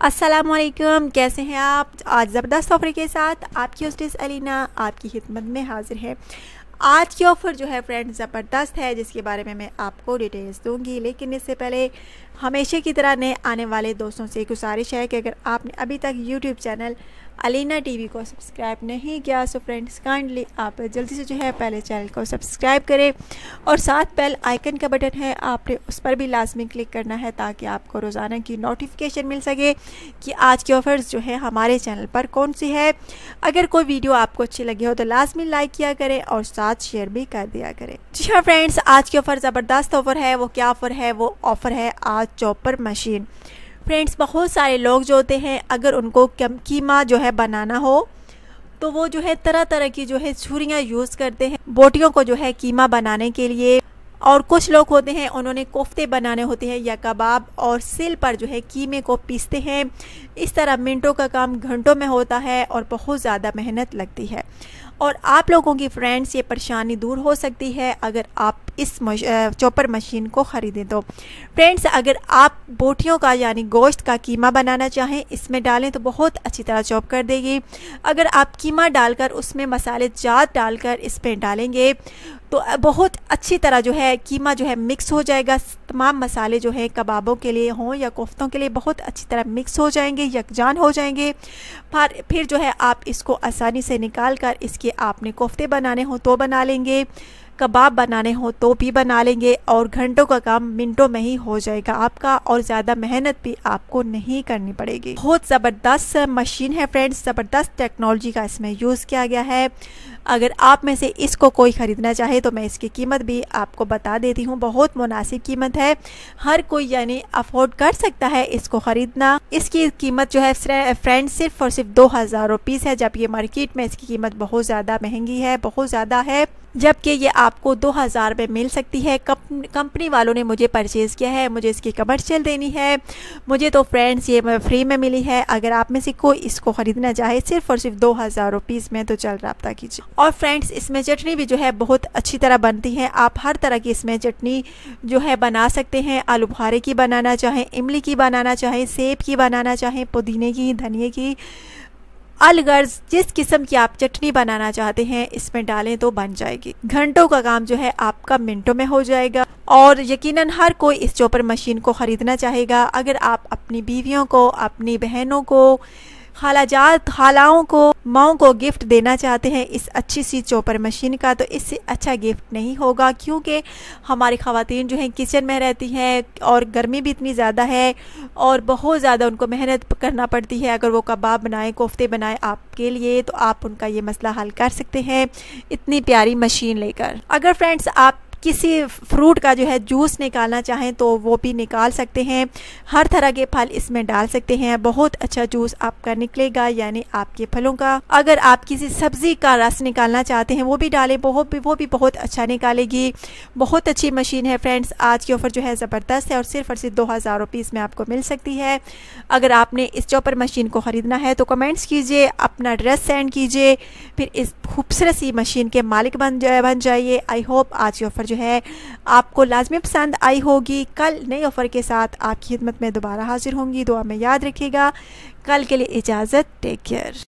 अस्सलामुअलैकुम, कैसे हैं आप। आज ज़बरदस्त ऑफ़र के साथ आपकी होस्टेस अलीना आपकी खिदमत में हाज़िर है। आज की ऑफ़र जो है फ्रेंड ज़बरदस्त है, जिसके बारे में मैं आपको डिटेल्स दूंगी। लेकिन इससे पहले हमेशा की तरह नए आने वाले दोस्तों से गुजारिश है कि अगर आपने अभी तक यूट्यूब चैनल अलीना टीवी को सब्सक्राइब नहीं किया सो फ्रेंड्स काइंडली आप जल्दी से जो है पहले चैनल को सब्सक्राइब करें और साथ बेल आइकन का बटन है, आपने उस पर भी लाजमी क्लिक करना है ताकि आपको रोज़ाना की नोटिफिकेशन मिल सके कि आज की ऑफ़र्स जो है हमारे चैनल पर कौन सी है। अगर कोई वीडियो आपको अच्छी लगी हो तो लाजमी लाइक किया करें और साथ शेयर भी कर दिया करें। जी हाँ फ्रेंड्स, आज की ऑफ़र ज़बरदस्त ऑफ़र है। वो क्या ऑफ़र है? वो ऑफ़र है आज चॉपर मशीन। फ्रेंड्स, बहुत सारे लोग जो होते हैं अगर उनको कीमा जो है बनाना हो तो वो जो है तरह तरह की जो है छुरियाँ यूज़ करते हैं बोटियों को जो है कीमा बनाने के लिए। और कुछ लोग होते हैं उन्होंने कोफ्ते बनाने होते हैं या कबाब, और सिल पर जो है कीमे को पीसते हैं। इस तरह मिनटों का काम घंटों में होता है और बहुत ज़्यादा मेहनत लगती है। और आप लोगों की फ्रेंड्स ये परेशानी दूर हो सकती है अगर आप इस चॉपर मशीन को ख़रीदें तो। फ्रेंड्स, अगर आप बोटियों का यानी गोश्त का कीमा बनाना चाहें, इसमें डालें तो बहुत अच्छी तरह चॉप कर देगी। अगर आप कीमा डालकर उसमें मसाले जात डालकर इसमें डालेंगे तो बहुत अच्छी तरह जो है कीमा जो है मिक्स हो जाएगा। तमाम मसाले जो है कबाबों के लिए हों या कोफ्तों के लिए बहुत अच्छी तरह मिक्स हो जाएंगे, यकजान हो जाएंगे। फिर जो है आप इसको आसानी से निकाल कर इसके आपने कोफ्ते बनाने हो तो बना लेंगे, कबाब बनाने हो तो भी बना लेंगे और घंटों का काम मिनटों में ही हो जाएगा आपका और ज़्यादा मेहनत भी आपको नहीं करनी पड़ेगी। बहुत ज़बरदस्त मशीन है फ्रेंड्स, ज़बरदस्त टेक्नोलॉजी का इसमें यूज़ किया गया है। अगर आप में से इसको कोई ख़रीदना चाहे तो मैं इसकी कीमत भी आपको बता देती हूँ। बहुत मुनासिब कीमत है, हर कोई यानी अफोर्ड कर सकता है इसको ख़रीदना। इसकी कीमत जो है फ्रेंड्स सिर्फ और सिर्फ 2000 रुपीज़ है, जब ये मार्केट में इसकी कीमत बहुत ज़्यादा महंगी है, बहुत ज़्यादा है, जबकि ये आपको 2000 में मिल सकती है। कंपनी वालों ने मुझे परचेज़ किया है, मुझे इसकी कमर्शियल देनी है, मुझे तो फ्रेंड्स ये फ्री में मिली है। अगर आप में से कोई इसको ख़रीदना चाहे सिर्फ और सिर्फ 2000 रुपीज़ में तो चल रब्ता कीजिए। और फ्रेंड्स, इसमें चटनी भी जो है बहुत अच्छी तरह बनती है। आप हर तरह की इसमें चटनी जो है बना सकते हैं। आलू बुखारे की बनाना चाहें, इमली की बनाना चाहें, सेब की बनाना चाहें, पुदीने की, धनिए की, अलगर्ज जिस किस्म की आप चटनी बनाना चाहते हैं इसमें डालें तो बन जाएगी। घंटों का काम जो है आपका मिनटों में हो जाएगा और यकीनन हर कोई इस चॉपर मशीन को ख़रीदना चाहेगा। अगर आप अपनी बीवियों को, अपनी बहनों को, खालाजात, खालाओं को, माओं को गिफ्ट देना चाहते हैं इस अच्छी सी चॉपर मशीन का, तो इससे अच्छा गिफ्ट नहीं होगा। क्योंकि हमारी ख़वातीन जो हैं किचन में रहती हैं और गर्मी भी इतनी ज़्यादा है और बहुत ज़्यादा उनको मेहनत करना पड़ती है। अगर वो कबाब बनाएं, कोफ्ते बनाएं आपके लिए तो आप उनका ये मसला हल कर सकते हैं इतनी प्यारी मशीन लेकर। अगर फ्रेंड्स आप किसी फ्रूट का जो है जूस निकालना चाहें तो वो भी निकाल सकते हैं। हर तरह के फल इसमें डाल सकते हैं, बहुत अच्छा जूस आपका निकलेगा यानी आपके फलों का। अगर आप किसी सब्ज़ी का रस निकालना चाहते हैं वो भी डालें, वो भी बहुत अच्छा निकालेगी। बहुत अच्छी मशीन है फ्रेंड्स। आज की ऑफ़र जो है ज़बरदस्त है और सिर्फ 2000 रुपीज़ में आपको मिल सकती है। अगर आपने इस चॉपर मशीन को ख़रीदना है तो कमेंट्स कीजिए, अपना एड्रेस सेंड कीजिए, फिर इस खूबसूरत सी मशीन के मालिक बन जाइए। आई होप आज की ऑफ़र जो है आपको लाजमी पसंद आई होगी। कल नई ऑफ़र के साथ आपकी खिदमत में दोबारा हाजिर होंगी। दुआ में याद रखिएगा। कल के लिए इजाज़त, टेक केयर।